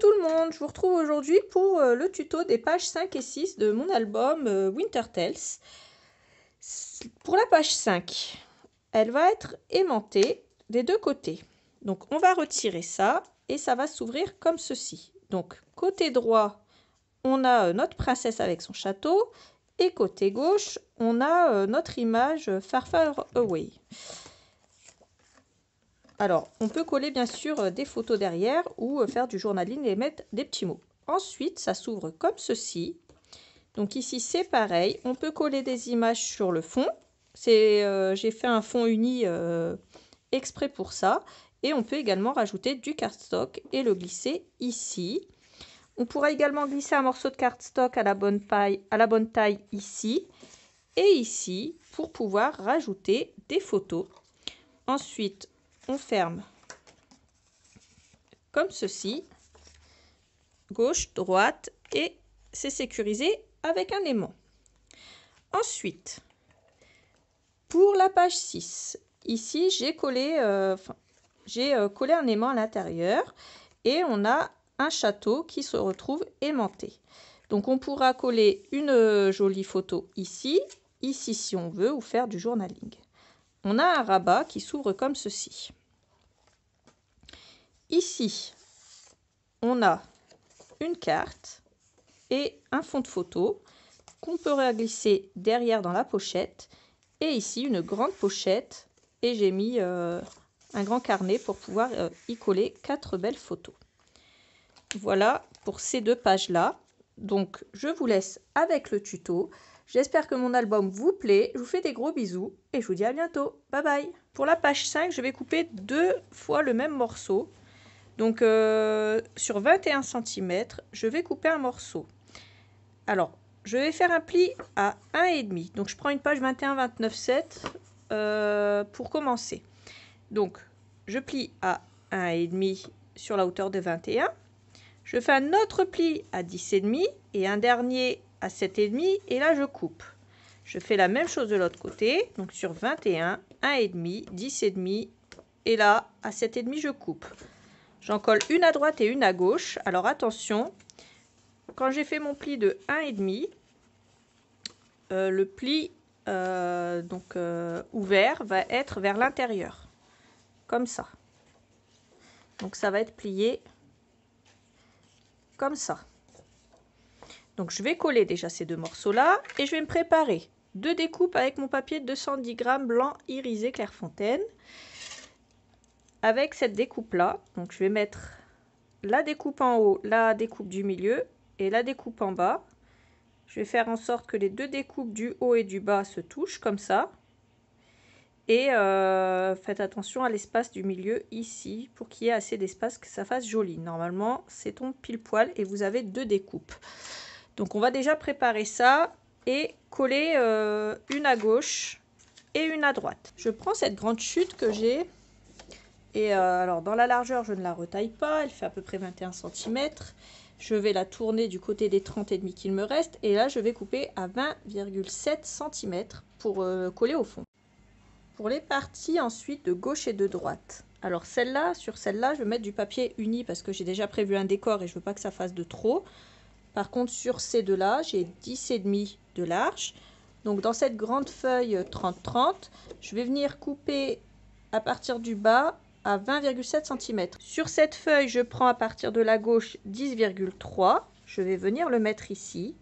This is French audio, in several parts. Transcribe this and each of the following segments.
tout le monde, je vous retrouve aujourd'hui pour le tuto des pages 5 et 6 de mon album Winter Tales. Pour la page 5, elle va être aimantée des deux côtés. Donc on va retirer ça et ça va s'ouvrir comme ceci. Donc côté droit, on a notre princesse avec son château et côté gauche, on a notre image Far Far Away. Alors, on peut coller bien sûr des photos derrière ou faire du journaling et mettre des petits mots. Ensuite, ça s'ouvre comme ceci. Donc ici, c'est pareil. On peut coller des images sur le fond. J'ai fait un fond uni exprès pour ça. Et on peut également rajouter du cardstock et le glisser ici. On pourra également glisser un morceau de cardstock à la bonne taille ici et ici pour pouvoir rajouter des photos. Ensuite, on ferme comme ceci, gauche, droite, et c'est sécurisé avec un aimant. Ensuite, pour la page 6, ici j'ai collé un aimant à l'intérieur et on a un château qui se retrouve aimanté. Donc on pourra coller une jolie photo ici, ici si on veut, ou faire du journaling. On a un rabat qui s'ouvre comme ceci. Ici, on a une carte et un fond de photo qu'on pourra glisser derrière dans la pochette. Et ici, une grande pochette. Et j'ai mis un grand carnet pour pouvoir y coller 4 belles photos. Voilà pour ces deux pages-là. Donc, je vous laisse avec le tuto. J'espère que mon album vous plaît. Je vous fais des gros bisous et je vous dis à bientôt. Bye bye. Pour la page 5, je vais couper 2 fois le même morceau. Donc, sur 21 cm, je vais couper un morceau. Alors, je vais faire un pli à 1,5. Donc, je prends une page 21-29-7 pour commencer. Donc, je plie à 1,5 sur la hauteur de 21. Je fais un autre pli à 10,5 et un dernier à 7,5 et là je coupe. Je fais la même chose de l'autre côté, donc sur 21, 1,5, 10,5 et là à 7,5 je coupe. J'en colle une à droite et une à gauche. Alors attention, quand j'ai fait mon pli de 1,5, le pli ouvert va être vers l'intérieur, comme ça. Donc ça va être plié comme ça. Donc je vais coller déjà ces deux morceaux là et je vais me préparer 2 découpes avec mon papier 210 grammes blanc irisé Clairefontaine avec cette découpe là. Donc je vais mettre la découpe en haut, la découpe du milieu et la découpe en bas. Je vais faire en sorte que les 2 découpes du haut et du bas se touchent comme ça. Et faites attention à l'espace du milieu ici pour qu'il y ait assez d'espace que ça fasse joli. Normalement, c'est tombe pile poil et vous avez 2 découpes. Donc on va déjà préparer ça et coller une à gauche et une à droite. Je prends cette grande chute que j'ai et alors dans la largeur, je ne la retaille pas. Elle fait à peu près 21 cm. Je vais la tourner du côté des 30,5 qu'il me reste et là, je vais couper à 20,7 cm pour coller au fond. Pour les parties ensuite de gauche et de droite. Alors sur celle-là, je vais mettre du papier uni parce que j'ai déjà prévu un décor et je veux pas que ça fasse de trop. Par contre, sur ces deux-là, j'ai 10,5 de large. Donc dans cette grande feuille 30-30, je vais venir couper à partir du bas à 20,7 cm. Sur cette feuille, je prends à partir de la gauche 10,3. Je vais venir le mettre ici.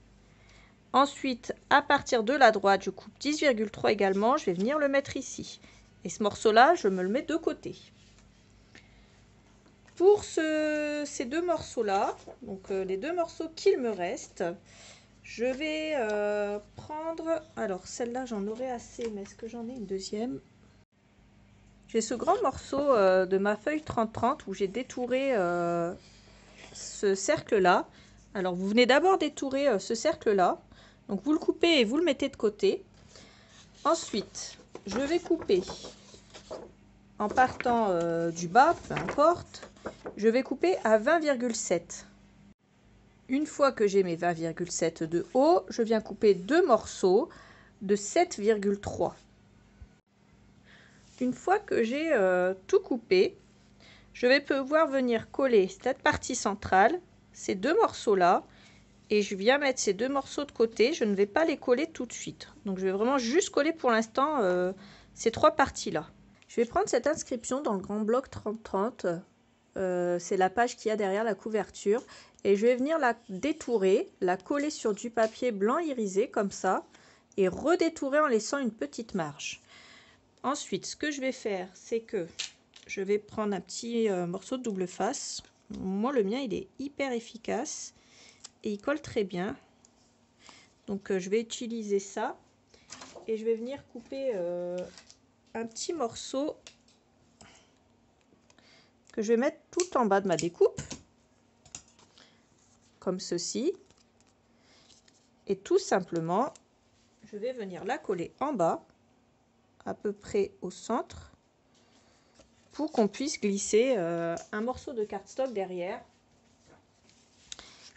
Ensuite, à partir de la droite, je coupe 10,3 également. Je vais venir le mettre ici. Et ce morceau-là, je me le mets de côté. Pour ces 2 morceaux-là, donc les 2 morceaux qu'il me reste, je vais prendre... Alors, celle-là, j'en aurai assez, mais est-ce que j'en ai une deuxième? J'ai ce grand morceau de ma feuille 30-30 où j'ai détouré ce cercle-là. Alors, vous venez d'abord détourer ce cercle-là. Donc vous le coupez et vous le mettez de côté. Ensuite, je vais couper en partant du bas, peu importe. Je vais couper à 20,7. Une fois que j'ai mes 20,7 de haut, je viens couper 2 morceaux de 7,3. Une fois que j'ai tout coupé, je vais pouvoir venir coller cette partie centrale, ces deux morceaux-là, et je viens mettre ces deux morceaux de côté. Je ne vais pas les coller tout de suite. Donc je vais vraiment juste coller pour l'instant ces trois parties-là. Je vais prendre cette inscription dans le grand bloc 3030. C'est la page qu'il y a derrière la couverture. Et je vais venir la détourer, la coller sur du papier blanc irisé comme ça. Et redétourer en laissant une petite marge. Ensuite, ce que je vais faire, c'est que je vais prendre un petit morceau de double face. Moi, le mien, il est hyper efficace. Et il colle très bien. Donc je vais utiliser ça. Et je vais venir couper un petit morceau que je vais mettre tout en bas de ma découpe. Comme ceci. Et tout simplement, je vais venir la coller en bas. À peu près au centre. Pour qu'on puisse glisser un morceau de cardstock derrière.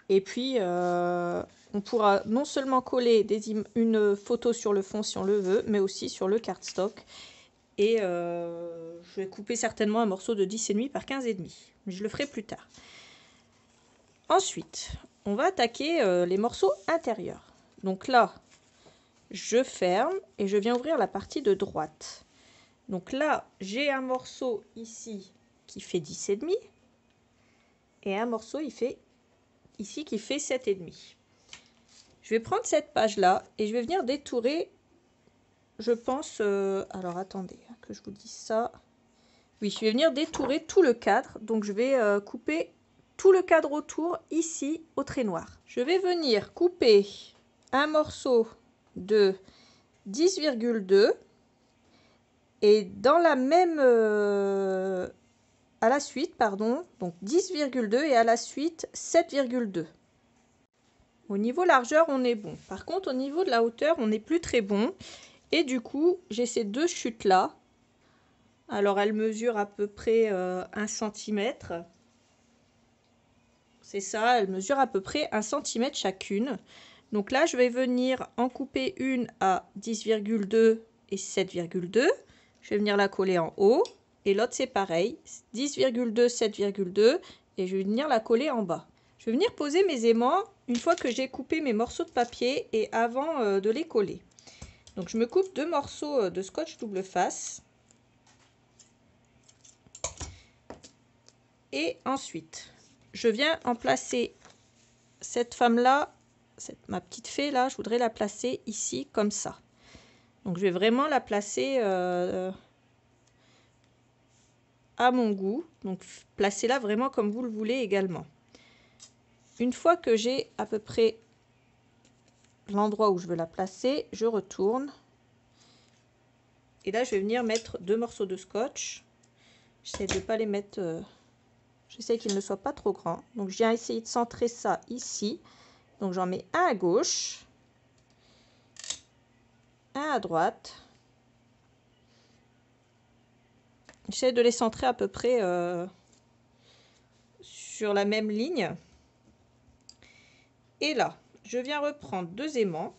Et puis, on pourra non seulement coller une photo sur le fond si on le veut, mais aussi sur le cardstock. Et je vais couper certainement un morceau de 10,5 par 15,5. Mais je le ferai plus tard. Ensuite, on va attaquer les morceaux intérieurs. Donc là, je ferme et je viens ouvrir la partie de droite. Donc là, j'ai un morceau ici qui fait 10,5. Et un morceau ici qui fait 7,5. Je vais prendre cette page là et je vais venir détourer, je pense, alors attendez que je vous dise ça. Oui, je vais venir détourer tout le cadre, donc je vais couper tout le cadre autour ici au trait noir. Je vais venir couper un morceau de 10,2 et dans la même à la suite, pardon, donc 10,2 et à la suite 7,2. Au niveau largeur, on est bon. Par contre, au niveau de la hauteur, on n'est plus très bon. Et du coup, j'ai ces deux chutes-là. Alors, elles mesurent à peu près 1 cm. C'est ça, elles mesurent à peu près 1 cm chacune. Donc là, je vais venir en couper une à 10,2 et 7,2. Je vais venir la coller en haut. Et l'autre, c'est pareil. 10,2, 7,2. Et je vais venir la coller en bas. Je vais venir poser mes aimants une fois que j'ai coupé mes morceaux de papier et avant de les coller. Donc je me coupe 2 morceaux de scotch double face. Et ensuite, je viens en placer cette femme-là, ma petite fée là, je voudrais la placer ici comme ça. Donc je vais vraiment la placer à mon goût. Donc placez-la vraiment comme vous le voulez également. Une fois que j'ai à peu près l'endroit où je veux la placer, je retourne. Et là, je vais venir mettre 2 morceaux de scotch. J'essaie de ne pas les mettre... j'essaie qu'ils ne soient pas trop grands. Donc, je viens essayer de centrer ça ici. Donc, j'en mets un à gauche. Un à droite. J'essaie de les centrer à peu près sur la même ligne. Et là, je viens reprendre 2 aimants.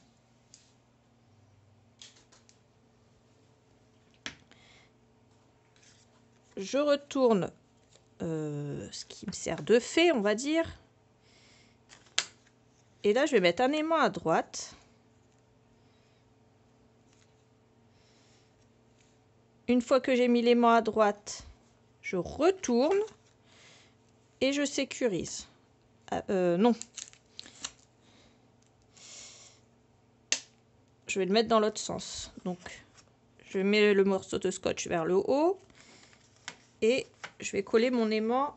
Je retourne ce qui me sert de fée, on va dire. Et là, je vais mettre un aimant à droite. Une fois que j'ai mis l'aimant à droite, je retourne et je sécurise. Non. Je vais le mettre dans l'autre sens. Donc, je mets le morceau de scotch vers le haut. Et je vais coller mon aimant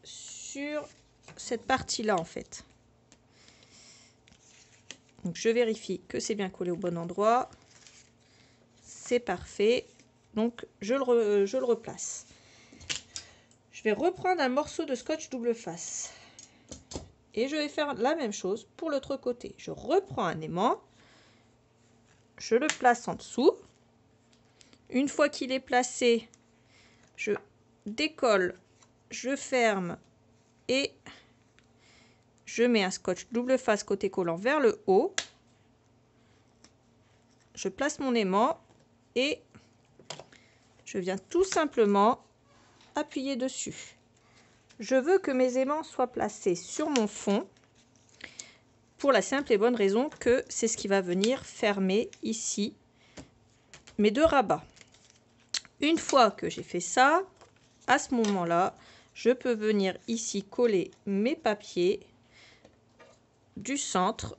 sur cette partie-là, en fait. Donc, je vérifie que c'est bien collé au bon endroit. C'est parfait. Donc, je le replace. Je vais reprendre un morceau de scotch double face. Et je vais faire la même chose pour l'autre côté. Je reprends un aimant. Je le place en dessous. Une fois qu'il est placé, je décolle, je ferme et je mets un scotch double face côté collant vers le haut. Je place mon aimant et je viens tout simplement appuyer dessus. Je veux que mes aimants soient placés sur mon fond pour la simple et bonne raison que c'est ce qui va venir fermer ici mes deux rabats. Une fois que j'ai fait ça, à ce moment-là, je peux venir ici coller mes papiers du centre,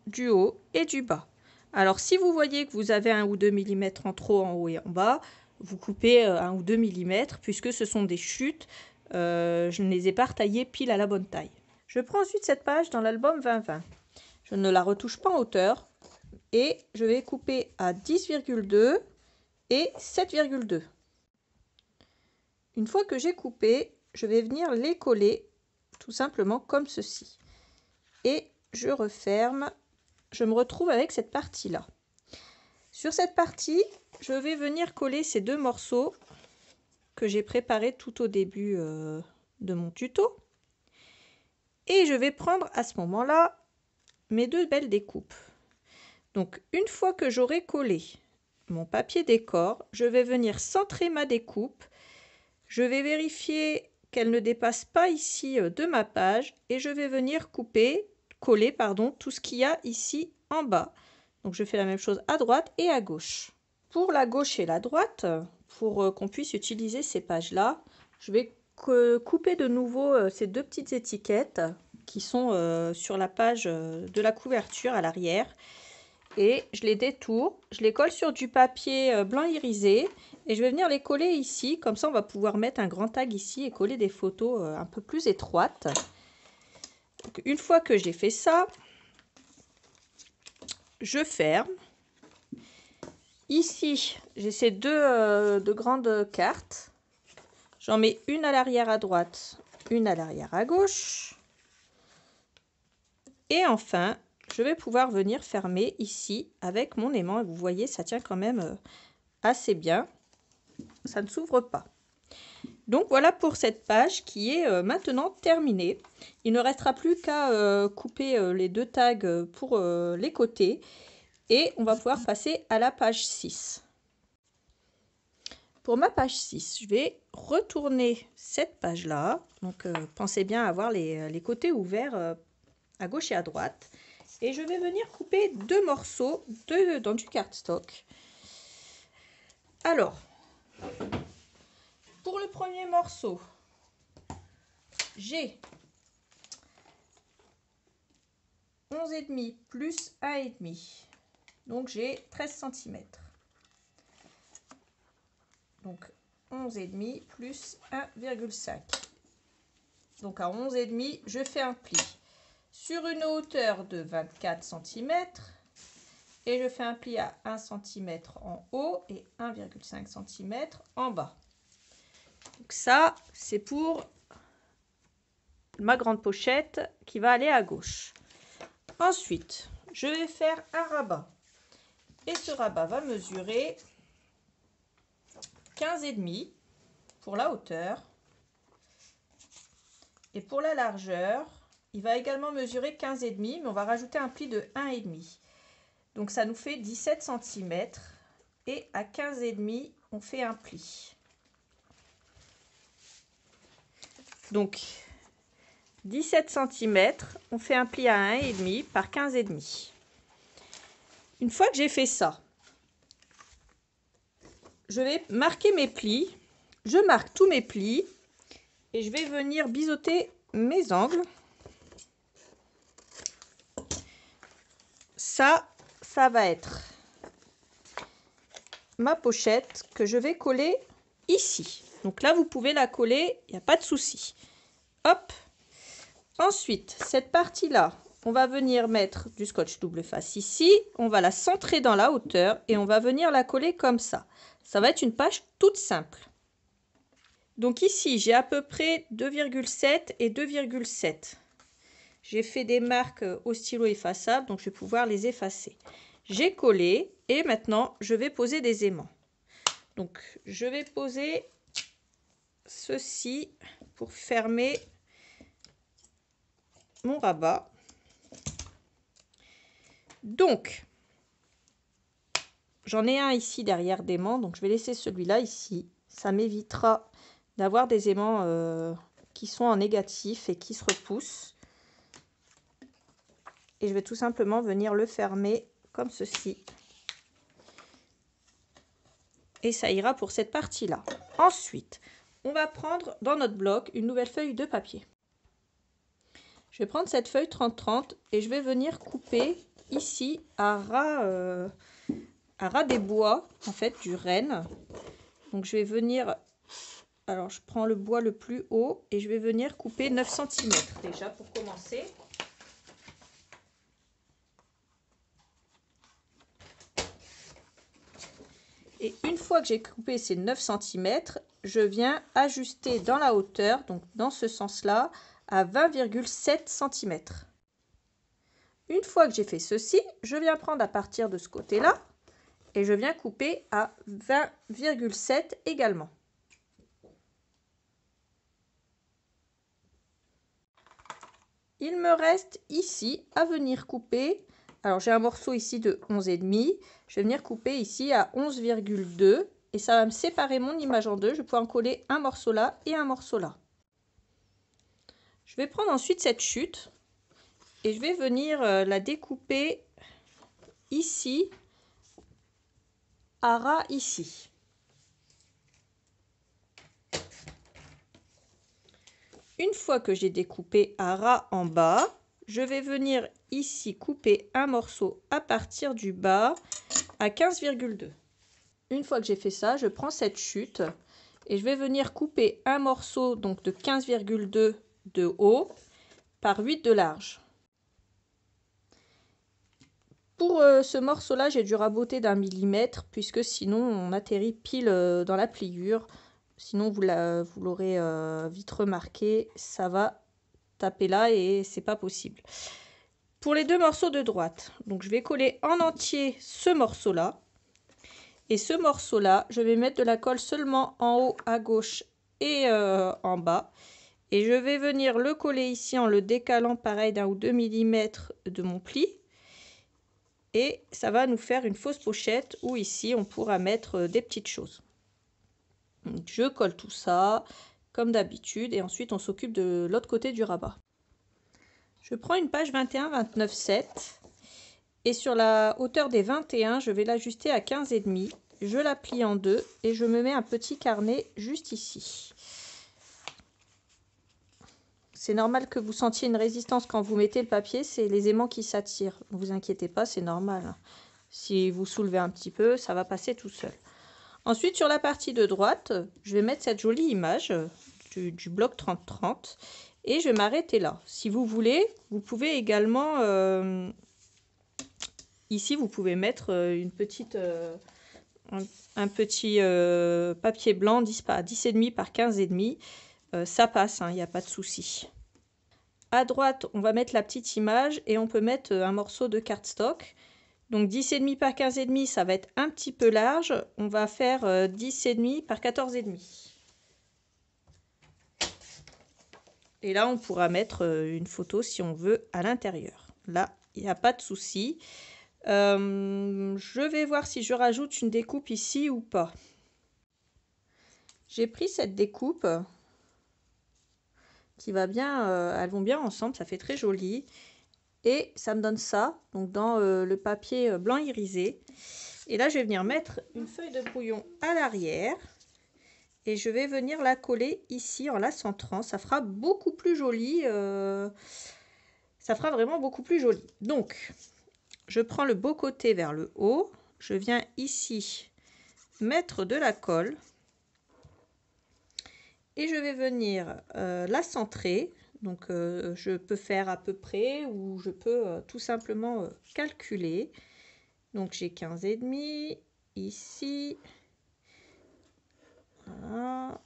du haut et du bas. Alors si vous voyez que vous avez 1 ou 2 mm en trop en haut et en bas, vous coupez 1 ou 2 mm puisque ce sont des chutes. Je ne les ai pas retaillées pile à la bonne taille. Je prends ensuite cette page dans l'album 2020. Je ne la retouche pas en hauteur et je vais couper à 10,2 et 7,2. Une fois que j'ai coupé, je vais venir les coller tout simplement comme ceci. Et je referme. Je me retrouve avec cette partie-là. Sur cette partie, je vais venir coller ces deux morceaux que j'ai préparés tout au début de mon tuto. Et je vais prendre à ce moment-là mes deux belles découpes. Donc une fois que j'aurai collé mon papier décor, je vais venir centrer ma découpe. Je vais vérifier qu'elle ne dépasse pas ici de ma page et je vais venir coller tout ce qu'il y a ici en bas. Donc je fais la même chose à droite et à gauche. Pour la gauche et la droite, pour qu'on puisse utiliser ces pages-là, je vais couper de nouveau ces deux petites étiquettes qui sont sur la page de la couverture à l'arrière. Et je les détourne, je les colle sur du papier blanc irisé et je vais venir les coller ici. Comme ça, on va pouvoir mettre un grand tag ici et coller des photos un peu plus étroites. Donc, une fois que j'ai fait ça, je ferme. Ici, j'ai ces deux grandes cartes. J'en mets une à l'arrière à droite, une à l'arrière à gauche. Et enfin, je vais pouvoir venir fermer ici avec mon aimant. Et vous voyez, ça tient quand même assez bien. Ça ne s'ouvre pas. Donc voilà pour cette page qui est maintenant terminée. Il ne restera plus qu'à couper les deux tags pour les côtés. Et on va pouvoir passer à la page 6. Pour ma page 6, je vais retourner cette page-là. Donc pensez bien à avoir les côtés ouverts à gauche et à droite. Et je vais venir couper deux morceaux dans du cardstock. Alors, pour le premier morceau, j'ai 11,5 plus 1,5. Donc j'ai 13 cm. Donc 11,5 plus 1,5. Donc à 11,5, je fais un pli sur une hauteur de 24 cm et je fais un pli à 1 cm en haut et 1,5 cm en bas. Donc ça, c'est pour ma grande pochette qui va aller à gauche. Ensuite, je vais faire un rabat. Et ce rabat va mesurer 15,5 pour la hauteur. Et pour la largeur, il va également mesurer 15,5, mais on va rajouter un pli de 1,5. Donc ça nous fait 17 cm. Et à 15,5, on fait un pli. Donc 17 cm, on fait un pli à 1,5 par 15,5. Une fois que j'ai fait ça, je vais marquer mes plis. Je marque tous mes plis et je vais venir biseauter mes angles. Ça va être ma pochette que je vais coller ici. Donc là, vous pouvez la coller, il n'y a pas de souci. Hop. Ensuite, cette partie-là, on va venir mettre du scotch double face ici. On va la centrer dans la hauteur et on va venir la coller comme ça. Ça va être une page toute simple. Donc ici, j'ai à peu près 2,7 et 2,7. J'ai fait des marques au stylo effaçable, donc je vais pouvoir les effacer. J'ai collé et maintenant, je vais poser des aimants. Donc, je vais poser ceci pour fermer mon rabat. Donc, j'en ai un ici derrière d'aimant, donc je vais laisser celui-là ici. Ça m'évitera d'avoir des aimants qui sont en négatif et qui se repoussent. Et je vais tout simplement venir le fermer comme ceci. Et ça ira pour cette partie-là. Ensuite, on va prendre dans notre bloc une nouvelle feuille de papier. Je vais prendre cette feuille 30-30 et je vais venir couper ici à ras des bois, en fait, du renne. Donc je vais venir, alors je prends le bois le plus haut et je vais venir couper 9 cm déjà pour commencer. Et une fois que j'ai coupé ces 9 cm, je viens ajuster dans la hauteur, donc dans ce sens-là, à 20,7 cm. Une fois que j'ai fait ceci, je viens prendre à partir de ce côté-là et je viens couper à 20,7 également. Il me reste ici à venir couper. Alors j'ai un morceau ici de 11,5. Je vais venir couper ici à 11,2 et ça va me séparer mon image en deux. Je vais pouvoir en coller un morceau là et un morceau là. Je vais prendre ensuite cette chute et je vais venir la découper ici, à ras ici. Une fois que j'ai découpé à ras en bas, je vais venir ici couper un morceau à partir du bas à 15,2. Une fois que j'ai fait ça, je prends cette chute et je vais venir couper un morceau donc de 15,2 de haut par 8 de large. Pour ce morceau-là, j'ai dû raboter d'1 millimètre puisque sinon on atterrit pile dans la pliure. Sinon vous l'aurez vite remarqué, ça va taper là et c'est pas possible. Pour les deux morceaux de droite, donc je vais coller en entier ce morceau-là. Et ce morceau-là, je vais mettre de la colle seulement en haut à gauche et en bas. Et je vais venir le coller ici en le décalant pareil d'1 ou 2 mm de mon pli. Et ça va nous faire une fausse pochette où ici on pourra mettre des petites choses. Donc, je colle tout ça comme d'habitude et ensuite on s'occupe de l'autre côté du rabat. Je prends une page 21-29-7 et sur la hauteur des 21, je vais l'ajuster à 15,5. Je la plie en deux et je me mets un petit carnet juste ici. C'est normal que vous sentiez une résistance quand vous mettez le papier, c'est les aimants qui s'attirent. Ne vous inquiétez pas, c'est normal. Si vous soulevez un petit peu, ça va passer tout seul. Ensuite, sur la partie de droite, je vais mettre cette jolie image du bloc 30-30 et je vais m'arrêter là. Si vous voulez, vous pouvez également, ici, vous pouvez mettre une petite, un petit papier blanc 10,5 par 15,5. Ça passe, il n'y a pas de souci. À droite, on va mettre la petite image et on peut mettre un morceau de cardstock. Donc 10,5 par 15,5, ça va être un petit peu large. On va faire 10,5 par 14,5. Et là, on pourra mettre une photo si on veut à l'intérieur. Là, il n'y a pas de souci. Je vais voir si je rajoute une découpe ici ou pas. J'ai pris cette découpe qui va bien, elles vont bien ensemble, ça fait très joli. Et ça me donne ça, donc dans le papier blanc irisé. Et là, je vais venir mettre une feuille de brouillon à l'arrière. Et je vais venir la coller ici en la centrant. Ça fera beaucoup plus joli. Ça fera vraiment beaucoup plus joli. Donc, je prends le beau côté vers le haut. Je viens ici mettre de la colle. Et je vais venir la centrer. Donc je peux faire à peu près ou je peux tout simplement calculer. Donc j'ai 15,5 ici. Voilà.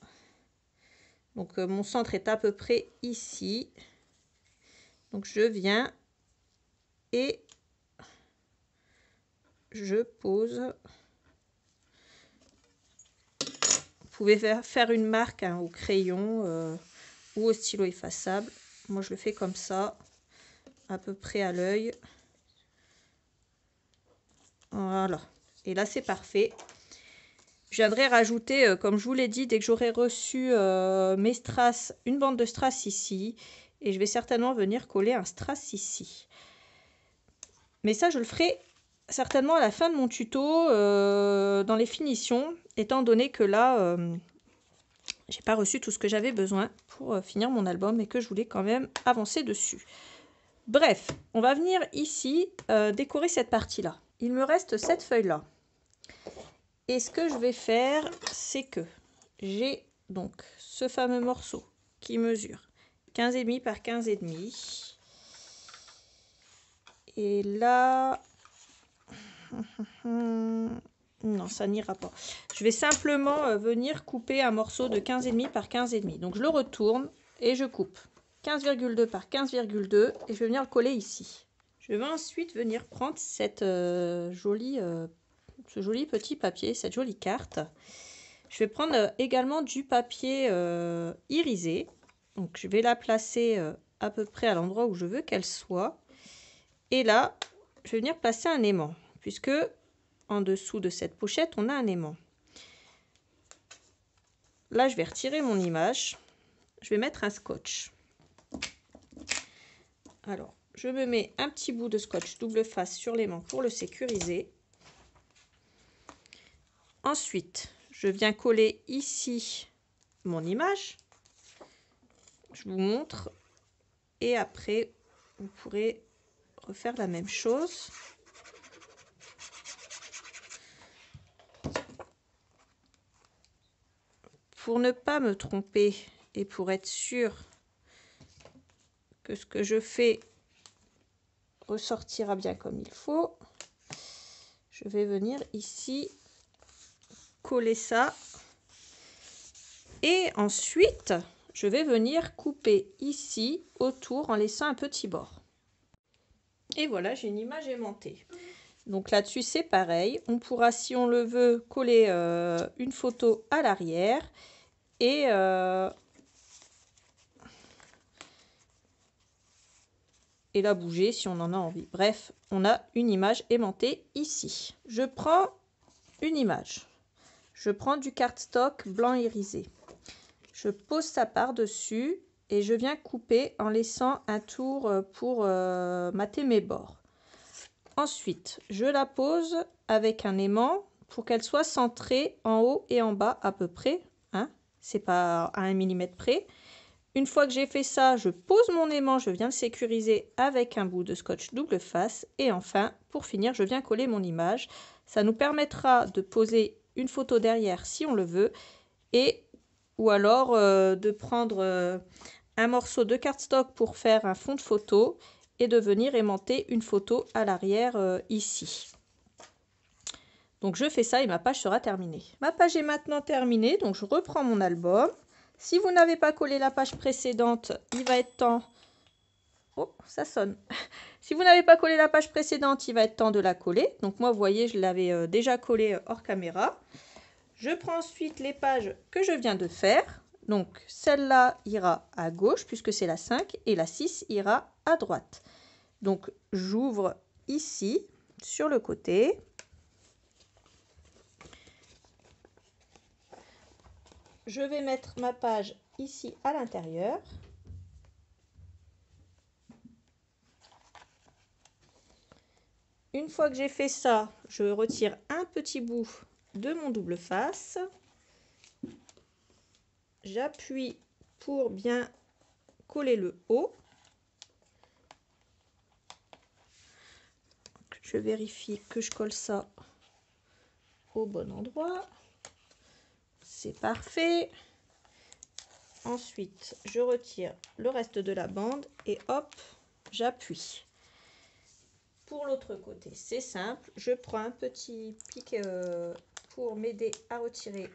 Donc mon centre est à peu près ici. Donc je viens et je pose. Vous pouvez faire une marque au crayon ou au stylo effaçable. Moi je le fais comme ça, à peu près à l'œil. Voilà. Et là, c'est parfait. Je viendrai rajouter, comme je vous l'ai dit, dès que j'aurai reçu mes strass, une bande de strass ici. Et je vais certainement venir coller un strass ici. Mais ça, je le ferai certainement à la fin de mon tuto, dans les finitions, étant donné que là, j'ai pas reçu tout ce que j'avais besoin pour finir mon album et que je voulais quand même avancer dessus. Bref, on va venir ici décorer cette partie-là. Il me reste cette feuille-là. Et ce que je vais faire, c'est que j'ai donc ce fameux morceau qui mesure 15,5 par 15,5. Et là... Non, ça n'ira pas. Je vais simplement venir couper un morceau de 15,5 par 15,5. Donc je le retourne et je coupe 15,2 par 15,2 et je vais venir le coller ici. Je vais ensuite venir prendre cette ce joli petit papier, cette jolie carte. Je vais prendre également du papier irisé. Donc je vais la placer à peu près à l'endroit où je veux qu'elle soit. Et là, je vais venir placer un aimant, puisque en dessous de cette pochette, on a un aimant. Là, je vais retirer mon image. Je vais mettre un scotch. Alors, je me mets un petit bout de scotch double face sur l'aimant pour le sécuriser. Ensuite, je viens coller ici mon image. Je vous montre. Et après, vous pourrez refaire la même chose. Pour ne pas me tromper et pour être sûr que ce que je fais ressortira bien comme il faut, je vais venir ici coller ça. Et ensuite, je vais venir couper ici autour en laissant un petit bord. Et voilà, j'ai une image aimantée. Donc là-dessus, c'est pareil. On pourra, si on le veut, coller une photo à l'arrière. Et la bouger si on en a envie. Bref, on a une image aimantée ici. Je prends une image. Je prends du cardstock blanc irisé. Je pose ça par-dessus et je viens couper en laissant un tour pour mater mes bords. Ensuite, je la pose avec un aimant pour qu'elle soit centrée en haut et en bas à peu près. Hein, c'est pas à 1 mm près. Une fois que j'ai fait ça, je pose mon aimant, je viens le sécuriser avec un bout de scotch double face. Et enfin, pour finir, je viens coller mon image. Ça nous permettra de poser une photo derrière si on le veut. Ou alors de prendre un morceau de cardstock pour faire un fond de photo. Et de venir aimanter une photo à l'arrière ici. Donc je fais ça et ma page sera terminée. Ma page est maintenant terminée, donc je reprends mon album. Si vous n'avez pas collé la page précédente, il va être temps... Oh, ça sonne. Si vous n'avez pas collé la page précédente, il va être temps de la coller. Donc moi, vous voyez, je l'avais déjà collée hors caméra. Je prends ensuite les pages que je viens de faire. Donc celle-là ira à gauche puisque c'est la 5 et la 6 ira à droite. Donc j'ouvre ici sur le côté. Je vais mettre ma page ici à l'intérieur. Une fois que j'ai fait ça, je retire un petit bout de mon double face. J'appuie pour bien coller le haut. Je vérifie que je colle ça au bon endroit. C'est parfait. Ensuite, je retire le reste de la bande et hop, j'appuie. Pour l'autre côté, c'est simple. Je prends un petit pic pour m'aider à retirer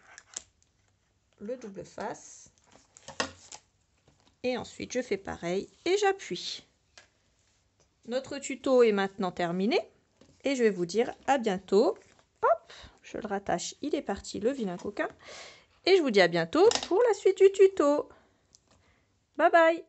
le double face. Et ensuite, je fais pareil et j'appuie. Notre tuto est maintenant terminé. Et je vais vous dire à bientôt. Hop, je le rattache, il est parti, le vilain coquin. Et je vous dis à bientôt pour la suite du tuto. Bye bye!